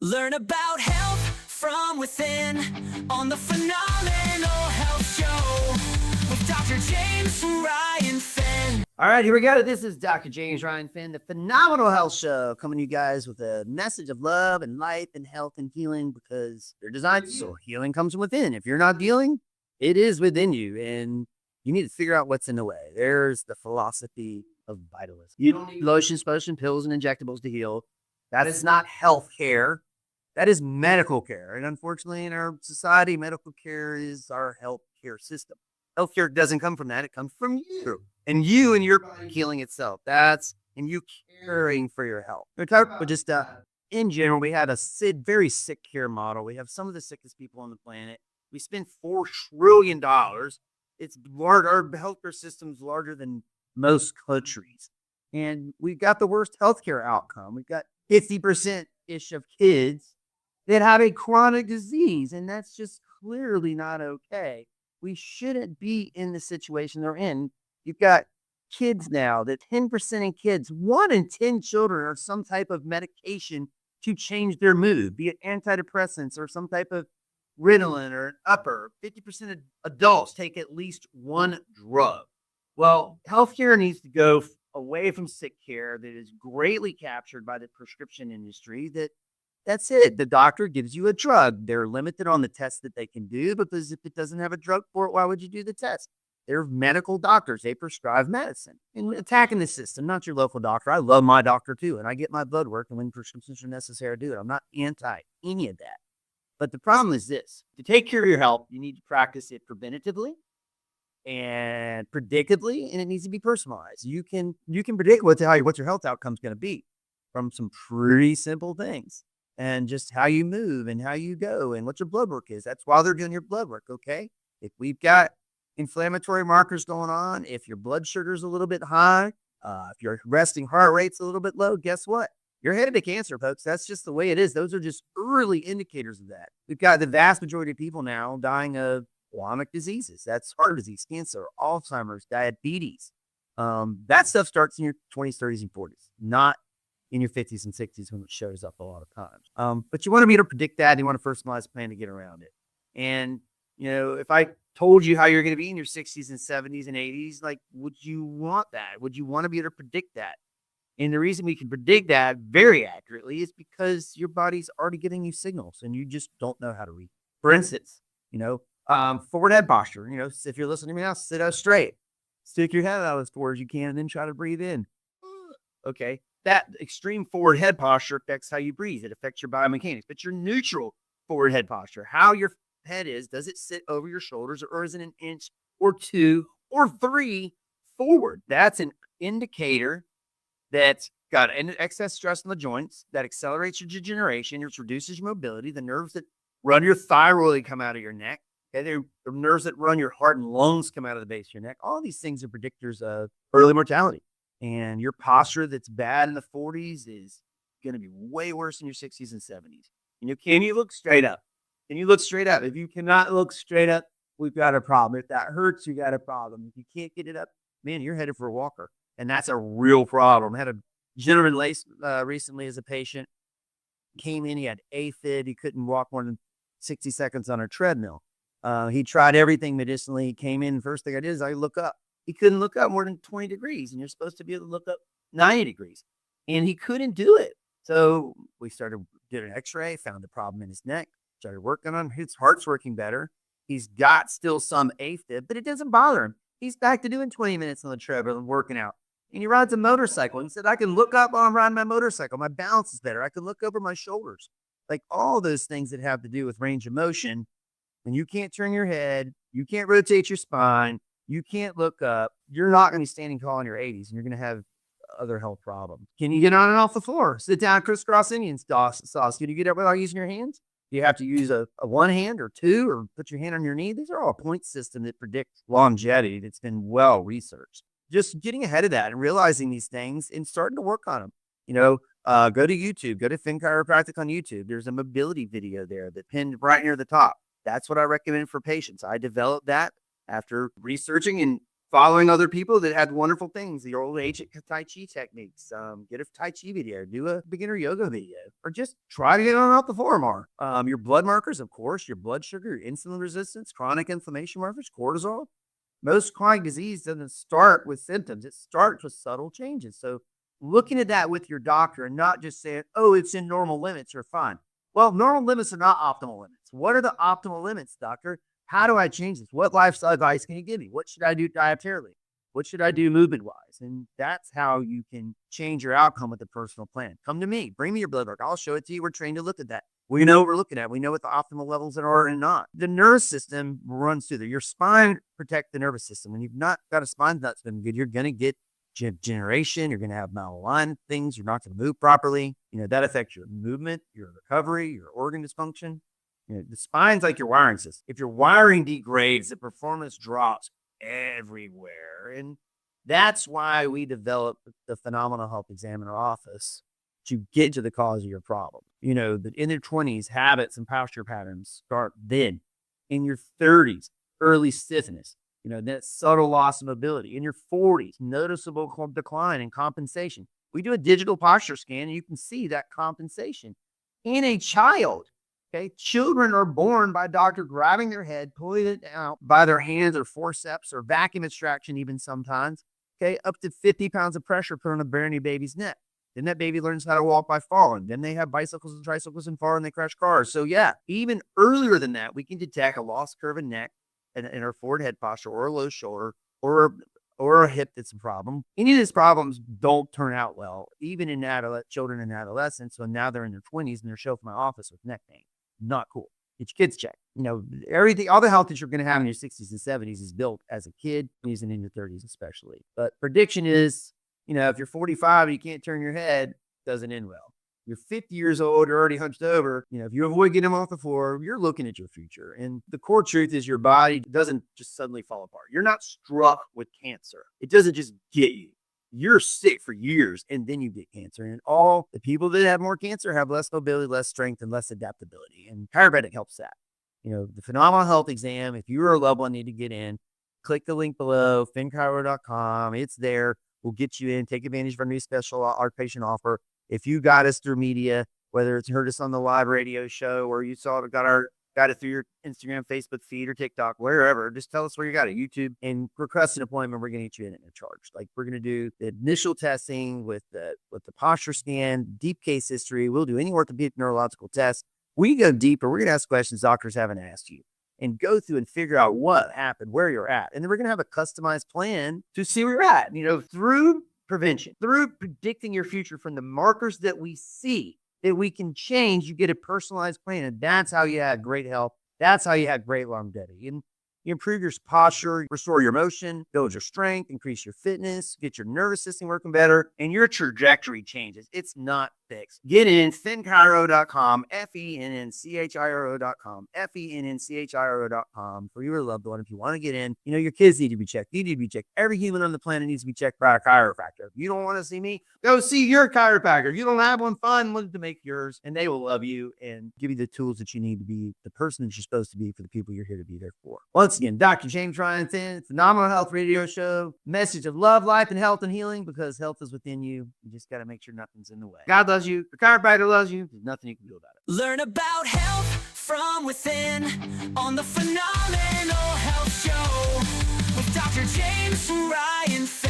Learn about health from within on the Phenomenal Health Show with Dr. James Ryan Finn. All right, here we go. This is Dr. James Ryan Finn, the Phenomenal Health Show, coming to you guys with a message of love and life and health and healing, because they're designed so healing comes from within. If you're not healing, it is within you, and you need to figure out what's in the way. There's the philosophy of vitalism. You don't need lotions, potions, pills, and injectables to heal. That is not health care. That is medical care. And unfortunately, in our society, medical care is our health care system. Healthcare doesn't come from that. It comes from you and your body healing itself. And you caring for your health. We're talking about just in general, we had a very sick care model. We have some of the sickest people on the planet. We spend $4 trillion. It's large. Our healthcare system's larger than most countries. And we've got the worst healthcare outcome. We've got 50%-ish of kids that have a chronic disease, and that's just clearly not okay. We shouldn't be in the situation they're in. You've got kids now that 10% of kids, 1 in 10 children are some type of medication to change their mood, be it antidepressants or some type of Ritalin or an upper. 50% of adults take at least one drug. Well, healthcare needs to go away from sick care that is greatly captured by the prescription industry. That's it. The doctor gives you a drug. They're limited on the tests that they can do, because if it doesn't have a drug for it, why would you do the test? They're medical doctors. They prescribe medicine. And attacking the system, not your local doctor. I love my doctor too, and I get my blood work, and when prescriptions are necessary, I do it. I'm not anti any of that. But the problem is this. To take care of your health, you need to practice it preventatively and predictably, and it needs to be personalized. You can predict what your health outcome is going to be from some pretty simple things. And just how you move and how you go and what your blood work is. That's why they're doing your blood work, okay? If we've got inflammatory markers going on, if your blood sugar's a little bit high, if your resting heart rate's a little bit low, guess what? You're headed to cancer, folks. That's just the way it is. Those are just early indicators of that. We've got the vast majority of people now dying of chronic diseases. That's heart disease, cancer, Alzheimer's, diabetes. That stuff starts in your 20s, 30s, and 40s, not in your 50s and 60s when it shows up a lot of times. But you want to be able to predict that. And you want a personalized plan to get around it. And, if I told you how you're going to be in your 60s and 70s and 80s, like, would you want that? Would you want to be able to predict that? And the reason we can predict that very accurately is because your body's already getting you signals and you just don't know how to read. For instance, forward head posture. If you're listening to me now, sit up straight. Stick your head out as far as you can and then try to breathe in. Okay. That extreme forward head posture affects how you breathe. It affects your biomechanics. But your neutral forward head posture, how your head is, does it sit over your shoulders, or is it an inch or 2 or 3 forward? That's an indicator that's got excess stress on the joints, that accelerates your degeneration, which reduces your mobility. The nerves that run your thyroid come out of your neck. Okay, the nerves that run your heart and lungs come out of the base of your neck. All these things are predictors of early mortality. And your posture that's bad in the 40s is going to be way worse in your 60s and 70s. Can you look straight up? Can you look straight up? If you cannot look straight up, we've got a problem. If that hurts, you got a problem. If you can't get it up, man, you're headed for a walker. And that's a real problem. I had a gentleman recently as a patient. Came in, he had AFib. He couldn't walk more than 60 seconds on a treadmill. He tried everything medicinally. He came in, first thing I did is I look up. He couldn't look up more than 20 degrees, and you're supposed to be able to look up 90 degrees. And he couldn't do it. So we did an x-ray, found the problem in his neck, started working on his heart's working better. He's got still some AFib, but it doesn't bother him. He's back to doing 20 minutes on the treadmill and working out. And he rides a motorcycle. And he said, I can look up while I'm riding my motorcycle. My balance is better. I can look over my shoulders. Like all those things that have to do with range of motion. When you can't turn your head, you can't rotate your spine, you can't look up, you're not going to be standing tall in your 80s, and you're going to have other health problems. Can you get on and off the floor? Sit down, crisscross Indian sauce. Can you get up without using your hands? Do you have to use a one hand or two, or put your hand on your knee? These are all a point system that predicts longevity that's been well researched. Just getting ahead of that and realizing these things and starting to work on them. Go to YouTube, go to Finn Chiropractic on YouTube. There's a mobility video there that pinned right near the top. That's what I recommend for patients. I developed that after researching and following other people that had wonderful things, the old ancient Tai Chi techniques. Get a Tai Chi video, do a beginner yoga video, or just try to get on out the floor more. Your blood markers, of course, your blood sugar, your insulin resistance, chronic inflammation markers, cortisol. Most chronic disease doesn't start with symptoms. It starts with subtle changes. So looking at that with your doctor and not just saying, oh, it's in normal limits, you're fine. Well, normal limits are not optimal limits. What are the optimal limits, doctor? How do I change this? What lifestyle advice can you give me? What should I do dietarily? What should I do movement-wise? And that's how you can change your outcome with a personal plan. Come to me. Bring me your blood work. I'll show it to you. We're trained to look at that. We know what we're looking at. We know what the optimal levels are and not. The nervous system runs through there. Your spine protects the nervous system. When you've not got a spine that's been good, you're going to get degeneration. You're going to have malaligned things. You're not going to move properly. That affects your movement, your recovery, your organ dysfunction. The spine's like your wiring system. If your wiring degrades, the performance drops everywhere. And that's why we developed the Phenomenal Health Exam in our office to get to the cause of your problem. In their 20s, habits and posture patterns start then. In your 30s, early stiffness, that subtle loss of mobility. In your 40s, noticeable decline in compensation. We do a digital posture scan and you can see that compensation. In a child, okay, children are born by a doctor grabbing their head, pulling it out by their hands or forceps or vacuum extraction even sometimes, okay, up to 50 pounds of pressure put on a brand new baby's neck. Then that baby learns how to walk by falling. Then they have bicycles and tricycles and fall and they crash cars. So yeah, even earlier than that, we can detect a lost curve in neck and in our forward head posture or a low shoulder or a hip that's a problem. Any of these problems don't turn out well, even in children and adolescents. So now they're in their 20s and they're showing up in my office with neck pain. Not cool. Get your kids checked. Everything, all the health that you're going to have in your 60s and 70s is built as a kid, and in your 30s especially. But prediction is, if you're 45 and you can't turn your head, it doesn't end well. You're 50 years old, you're already hunched over. If you avoid getting them off the floor, you're looking at your future. And the core truth is your body doesn't just suddenly fall apart. You're not struck with cancer. It doesn't just get you. You're sick for years and then you get cancer. And all the people that have more cancer have less mobility, less strength, and less adaptability. And chiropractic helps that. The Phenomenal Health Exam, if you or a loved one need to get in, click the link below, finchiro.com. It's there. We'll get you in, take advantage of our new special outpatient offer. If you got us through media, whether it's heard us on the live radio show or you got it through your Instagram, Facebook feed, or TikTok, wherever, just tell us where you got it, YouTube, and request an appointment. We're going to get you in a charge. Like we're going to do the initial testing with the posture scan, deep case history. We'll do any orthopedic neurological tests. We go deeper. We're going to ask questions doctors haven't asked you and go through and figure out what happened, where you're at. And then we're going to have a customized plan to see where you're at, through prevention, through predicting your future from the markers that we see that we can change. You get a personalized plan. And that's how you have great health. That's how you have great longevity. And you improve your posture, restore your motion, build your strength, increase your fitness, get your nervous system working better, and your trajectory changes. It's not fixed. Get in finchiro.com, FENNCHIRO.com, FENNCHIRO.com for your loved one. If you want to get in, your kids need to be checked. You need to be checked. Every human on the planet needs to be checked by a chiropractor. If you don't want to see me, go see your chiropractor. If you don't have one, find one to make yours, and they will love you and give you the tools that you need to be the person that you're supposed to be for the people you're here to be there for. Once again, Dr. James Ryan Finn, Phenomenal Health Radio Show, message of love, life, and health and healing, because health is within you. You just got to make sure nothing's in the way. God loves you. The chiropractor loves you. There's nothing you can do about it. Learn about health from within on the Phenomenal Health Show with Dr. James Ryan Finn.